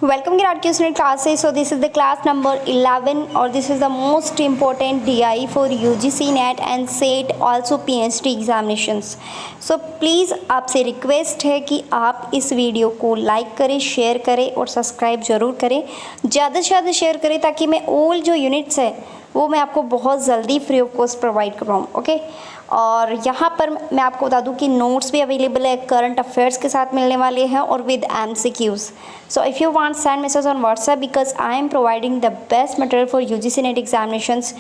Welcome Kirat Student classes. So this is the class number 11 or this is the most important DI for UGC NET and SET also PhD examinations. So please आपसे request है कि आप इस video को like करें, share करें और subscribe ज़रूर करें। ज़्यादा से ज़्यादा शेयर करें ताकि मैं ऑल जो यूनिट्स है वो मैं आपको बहुत जल्दी फ्री ऑफ कॉस्ट प्रोवाइड करवाऊँ। ओके, और यहाँ पर मैं आपको बता दूँ कि नोट्स भी अवेलेबल है, करंट अफेयर्स के साथ मिलने वाले हैं और with MCQs। So if you want send message on WhatsApp because I am providing the best material for UGC net examinations.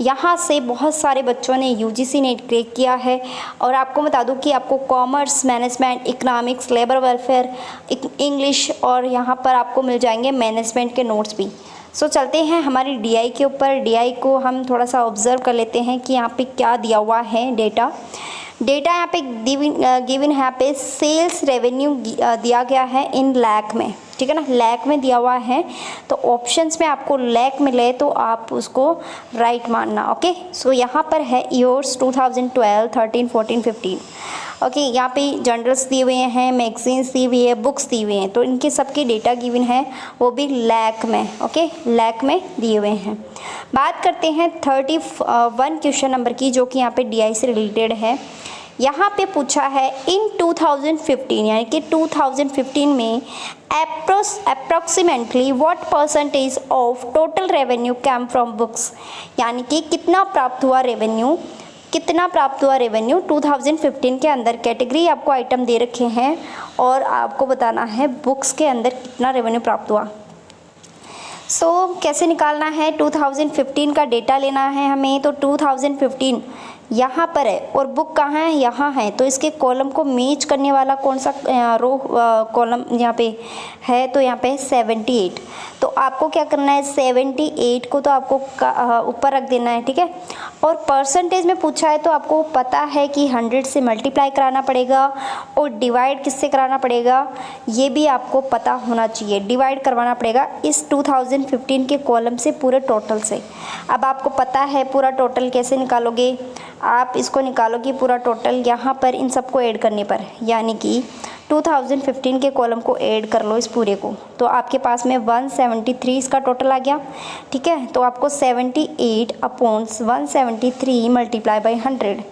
यहाँ से बहुत सारे बच्चों ने UGC नेट क्रैक किया है और आपको बता दूँ कि आपको commerce, management, economics, labour welfare, English और यहाँ पर आपको मिल जाएंगे मैनेजमेंट के नोट्स भी। सो चलते हैं हमारी DI के ऊपर। DI को हम थोड़ा सा ऑब्जर्व कर लेते हैं कि यहाँ पे क्या दिया हुआ है डेटा यहाँ पे गिवन है, यहाँ पे सेल्स रेवेन्यू दिया गया है इन लाख में, ठीक है ना, लाख में दिया हुआ है। तो ऑप्शंस में आपको लाख मिले तो आप उसको राइट मानना। ओके, सो यहाँ पर है ईयर्स 2012, 13, 14, 15। ओके, यहाँ पे जर्नल्स दिए हुए हैं, मैगजीन्स दी हुई है, बुक्स दी हुई हैं, तो इनके सबके डेटा गिवन है वो भी लाख में। ओके, लाख में दिए हुए हैं। बात करते हैं 31 क्वेश्चन नंबर की, जो कि यहाँ पे DI से रिलेटेड है। यहाँ पे पूछा है इन 2015 यानी कि 2015 में approximately what percentage of total revenue came from books, यानी कि कितना प्राप्त हुआ रेवेन्यू 2015 के अंदर। कैटेगरी आपको आइटम दे रखे हैं और आपको बताना है बुक्स के अंदर कितना रेवेन्यू प्राप्त हुआ। सो कैसे निकालना है, 2015 का डेटा लेना है हमें। तो 2015 यहाँ पर है और बुक कहाँ है, यहाँ है। तो इसके कॉलम को मैच करने वाला कौन सा रो कॉलम यहाँ पे है, तो यहाँ पे है 78। तो आपको क्या करना है, 78 को तो आपको ऊपर रख देना है, ठीक है। और परसेंटेज में पूछा है तो आपको पता है कि 100 से मल्टीप्लाई कराना पड़ेगा और डिवाइड किससे कराना पड़ेगा, ये भी आपको पता होना चाहिए। डिवाइड करवाना पड़ेगा इस 2015 के कॉलम से पूरे टोटल से। अब आपको पता है पूरा टोटल कैसे निकालोगे, आप इसको निकालोगे पूरा टोटल यहाँ पर इन सबको ऐड करने पर, यानी कि 2015 के कॉलम को ऐड कर लो इस पूरे को, तो आपके पास में 173 इसका टोटल आ गया, ठीक है। तो आपको 78 अपॉन 173 मल्टीप्लाई बाई 100,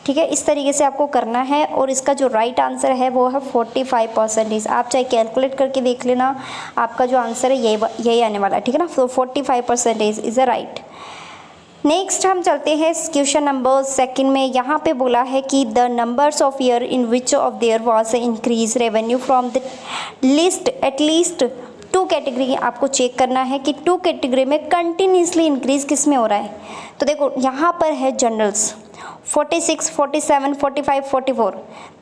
ठीक है, इस तरीके से आपको करना है। और इसका जो राइट आंसर है वो है 45%। आप चाहे कैलकुलेट करके देख लेना, आपका जो आंसर है यही आने वाला है, ठीक है ना। तो 45% इज़ अ राइट। नेक्स्ट हम चलते हैं क्वेश्चन नंबर 2 में। यहाँ पे बोला है कि the numbers of year in which of their was increase revenue from the list at least 2 category. आपको चेक करना है कि 2 कैटेगरी में कंटिन्यूसली इंक्रीज किस में हो रहा है। तो देखो यहाँ पर है जनरल्स 46, 47, 45, 44,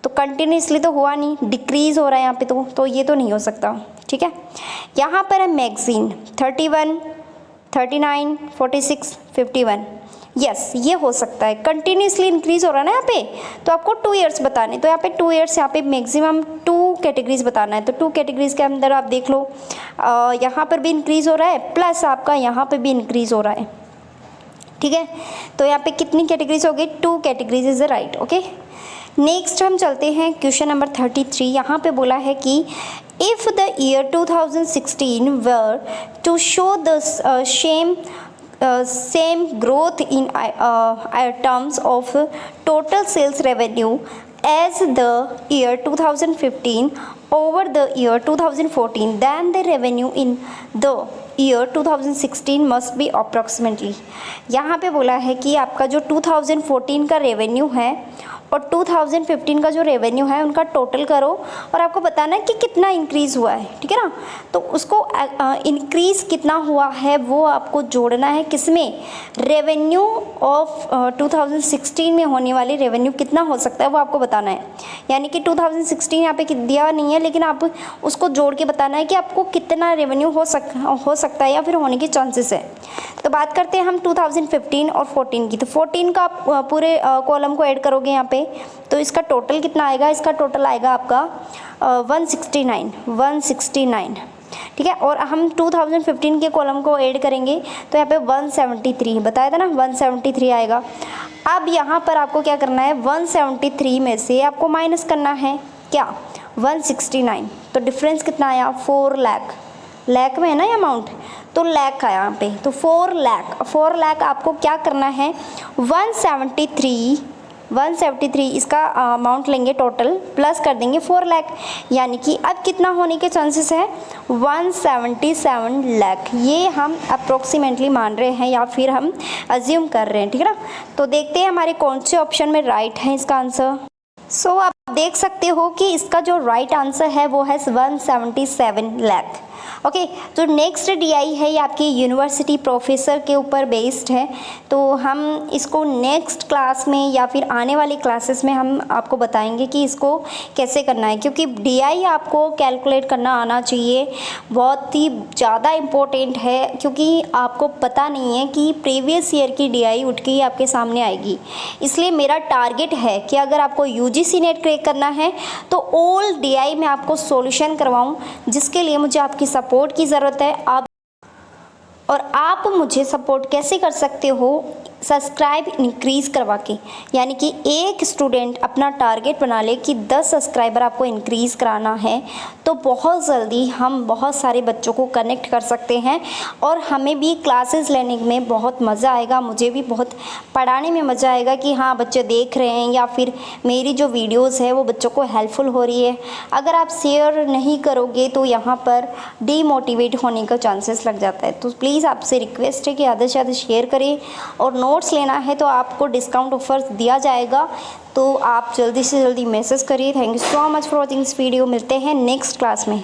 तो कंटिन्यूसली तो हुआ नहीं, डिक्रीज हो रहा है यहाँ पे, तो ये तो नहीं हो सकता, ठीक है। यहाँ पर है मैगजीन 31, 39, 46, 51, यस ये हो सकता है, कंटिन्यूसली इंक्रीज हो रहा है ना यहाँ पे। तो आपको 2 ईयर्स बताने, तो यहाँ पे 2 ईयर्स, यहाँ पे मैक्सिमम 2 कैटेगरीज बताना है। तो 2 कैटेगरीज के अंदर आप देख लो, यहाँ पर भी इंक्रीज हो रहा है प्लस आपका यहाँ पे भी इंक्रीज हो रहा है, ठीक है। तो यहाँ पे कितनी कैटेगरीज हो गई, 2 categories is the right. Okay, next हम चलते हैं क्वेश्चन नंबर 33। यहाँ पे बोला है कि if the year 2016 were to show the same growth in terms of total sales revenue as the year 2015 over the year 2014, then the revenue in the year 2016 must be approximately। यहाँ पे बोला है कि आपका जो 2014 का रेवेन्यू है और 2015 का जो रेवेन्यू है उनका टोटल करो और आपको बताना है कि कितना इंक्रीज़ हुआ है, ठीक है ना। तो उसको इंक्रीज़ कितना हुआ है वो आपको जोड़ना है किसमें, रेवेन्यू ऑफ 2016 में होने वाली रेवेन्यू कितना हो सकता है वो आपको बताना है। यानी कि 2016 यहाँ पे दिया नहीं है, लेकिन आप उसको जोड़ के बताना है कि आपको कितना रेवेन्यू हो सकता है या फिर होने के चांसेस है। तो बात करते हैं हम 2015 और 14 की। तो 14 का आप पूरे कॉलम को ऐड करोगे यहाँ पे, तो इसका टोटल कितना आएगा, इसका टोटल आएगा आपका 169, ठीक है। और हम 2015 के कॉलम को ऐड करेंगे तो यहाँ पे 173 बताया था ना, 173 आएगा। अब यहाँ पर आपको क्या करना है, 173 में से आपको माइनस करना है क्या, 169, तो डिफरेंस कितना आया, 4 लाख, लाख में है ना ये अमाउंट, तो लाख का यहाँ पे, तो 4 लाख आपको क्या करना है, 173 इसका अमाउंट लेंगे टोटल, प्लस कर देंगे 4 लाख, यानी कि अब कितना होने के चांसेस है, 177 लाख। ये हम अप्रोक्सीमेटली मान रहे हैं या फिर हम अज्यूम कर रहे हैं, ठीक है ना। तो देखते हैं हमारे कौन से ऑप्शन में राइट है इसका आंसर। सो आप देख सकते हो कि इसका जो राइट आंसर है वो है 177 लाख। ओके, जो नेक्स्ट डीआई है ये आपकी यूनिवर्सिटी प्रोफेसर के ऊपर बेस्ड है, तो हम इसको नेक्स्ट क्लास में या फिर आने वाली क्लासेस में हम आपको बताएंगे कि इसको कैसे करना है, क्योंकि डीआई आपको कैलकुलेट करना आना चाहिए, बहुत ही ज़्यादा इम्पोर्टेंट है, क्योंकि आपको पता नहीं है कि प्रीवियस ईयर की डीआई उठ के ही आपके सामने आएगी। इसलिए मेरा टारगेट है कि अगर आपको यूजीसी नेट क्रैक करना है तो ऑल डीआई में आपको सॉल्यूशन करवाऊँ, जिसके लिए मुझे आपकी सपोर्ट की ज़रूरत है। आप मुझे सपोर्ट कैसे कर सकते हो, सब्सक्राइब इंक्रीज़ करवा के, यानी कि एक स्टूडेंट अपना टारगेट बना ले कि 10 सब्सक्राइबर आपको इंक्रीज़ कराना है, तो बहुत जल्दी हम बहुत सारे बच्चों को कनेक्ट कर सकते हैं और हमें भी क्लासेस लेने में बहुत मज़ा आएगा, मुझे भी बहुत पढ़ाने में मज़ा आएगा कि हाँ बच्चे देख रहे हैं या फिर मेरी जो वीडियोज़ है वो बच्चों को हेल्पफुल हो रही है। अगर आप शेयर नहीं करोगे तो यहाँ पर डीमोटिवेट होने का चांसेस लग जाता है। तो प्लीज़ आपसे रिक्वेस्ट है कि ज़्यादा से ज़्यादा शेयर करें, और नोट्स लेना है तो आपको डिस्काउंट ऑफर दिया जाएगा, तो आप जल्दी से जल्दी मैसेज करिए। Thank you so much for watching this video. मिलते हैं नेक्स्ट क्लास में।